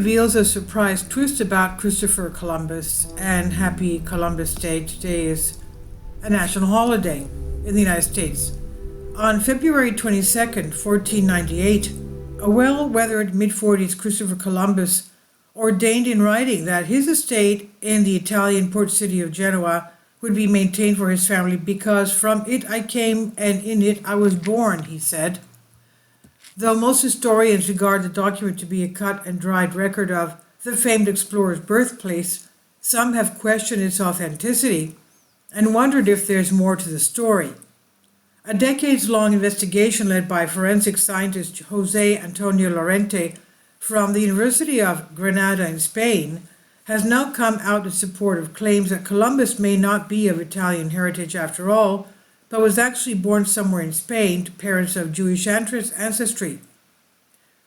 reveals a surprise twist about Christopher Columbus, and happy Columbus Day. Today is a national holiday in the United States. On February 22nd, 1498, a well-weathered mid-40s Christopher Columbus ordained in writing that his estate in the Italian port city of Genoa would be maintained for his family because from it I came and in it I was born, he said. Though most historians regard the document to be a cut and dried record of the famed explorer's birthplace, some have questioned its authenticity and wondered if there's more to the story. A decades-long investigation led by forensic scientist José Antonio Lorente from the University of Granada in Spain has now come out in support of claims that Columbus may not be of Italian heritage after all, but was actually born somewhere in Spain to parents of Jewish ancestry.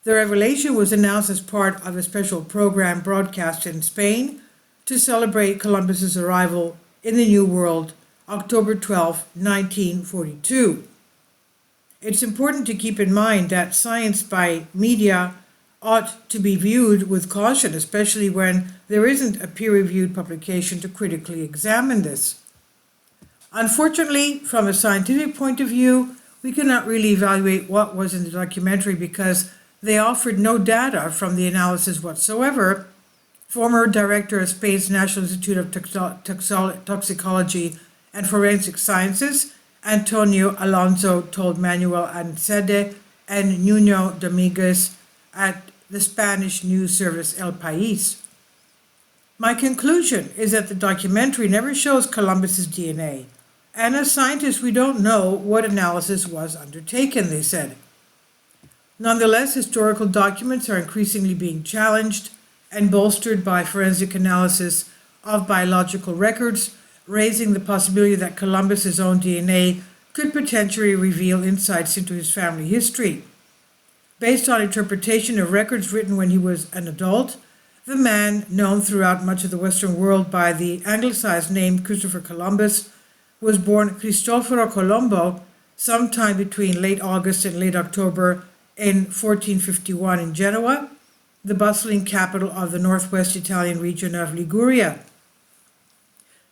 The revelation was announced as part of a special program broadcast in Spain to celebrate Columbus's arrival in the New World, October 12, 1942. It's important to keep in mind that science by media ought to be viewed with caution, especially when there isn't a peer-reviewed publication to critically examine this. Unfortunately, from a scientific point of view, we cannot really evaluate what was in the documentary because they offered no data from the analysis whatsoever. Former director of Spain's National Institute of Toxicology and Forensic Sciences, Antonio Alonso, told Manuel Ansede and Nuno Dominguez at the Spanish news service El País. My conclusion is that the documentary never shows Columbus's DNA. And as scientists, we don't know what analysis was undertaken, they said. Nonetheless, historical documents are increasingly being challenged and bolstered by forensic analysis of biological records, raising the possibility that Columbus's own DNA could potentially reveal insights into his family history. Based on interpretation of records written when he was an adult, the man, known throughout much of the Western world by the anglicized name Christopher Columbus, was born Cristoforo Colombo sometime between late August and late October in 1451 in Genoa, the bustling capital of the northwest Italian region of Liguria.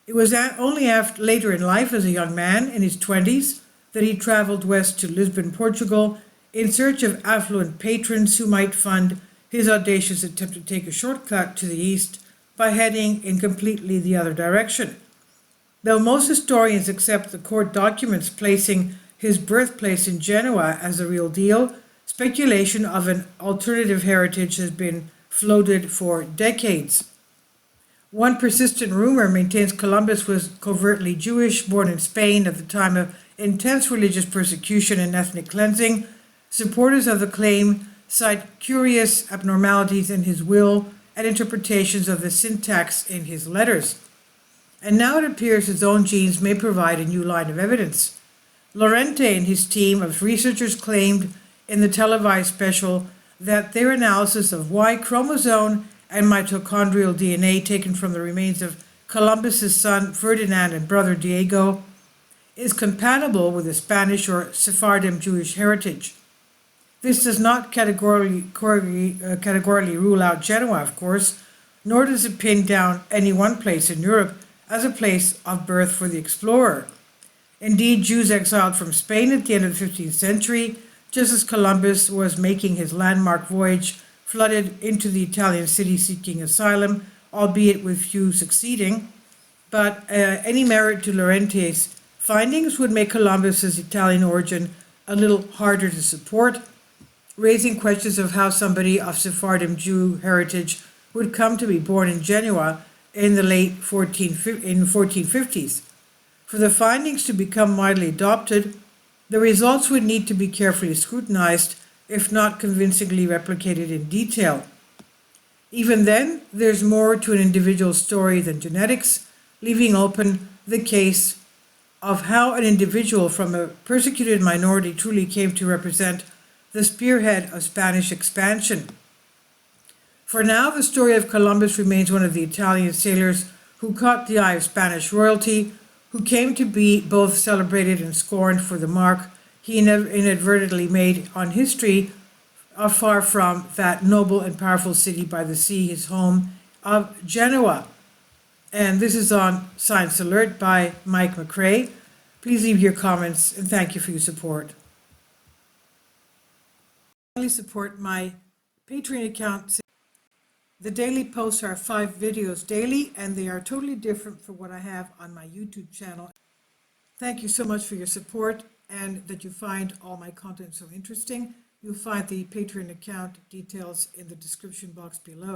It was only later in life, as a young man in his 20s, that he traveled west to Lisbon, Portugal, in search of affluent patrons who might fund his audacious attempt to take a shortcut to the east by heading in completely the other direction. Though most historians accept the court documents placing his birthplace in Genoa as the real deal, speculation of an alternative heritage has been floated for decades. One persistent rumor maintains Columbus was covertly Jewish, born in Spain at the time of intense religious persecution and ethnic cleansing. Supporters of the claim cite curious abnormalities in his will and interpretations of the syntax in his letters. And now it appears his own genes may provide a new line of evidence. Lorente and his team of researchers claimed in the televised special that their analysis of Y chromosome and mitochondrial DNA taken from the remains of Columbus's son Ferdinand and brother Diego is compatible with a Spanish or Sephardim Jewish heritage. This does not categorically rule out Genoa, of course, nor does it pin down any one place in Europe as a place of birth for the explorer. Indeed, Jews exiled from Spain at the end of the 15th century, just as Columbus was making his landmark voyage, flooded into the Italian city seeking asylum, albeit with few succeeding. But any merit to Lorente's findings would make Columbus's Italian origin a little harder to support, raising questions of how somebody of Sephardim Jew heritage would come to be born in Genoa in the late 1450s. For the findings to become widely adopted, the results would need to be carefully scrutinized, if not convincingly replicated in detail. Even then, there's more to an individual story than genetics, leaving open the case of how an individual from a persecuted minority truly came to represent the spearhead of Spanish expansion. For now, the story of Columbus remains one of the Italian sailors who caught the eye of Spanish royalty, who came to be both celebrated and scorned for the mark he inadvertently made on history far from that noble and powerful city by the sea, his home of Genoa. And this is on Science Alert by Mike McRae. Please leave your comments and thank you for your support. Please support my Patreon account. The daily posts are 5 videos daily, and they are totally different from what I have on my YouTube channel. Thank you so much for your support and that you find all my content so interesting. You'll find the Patreon account details in the description box below.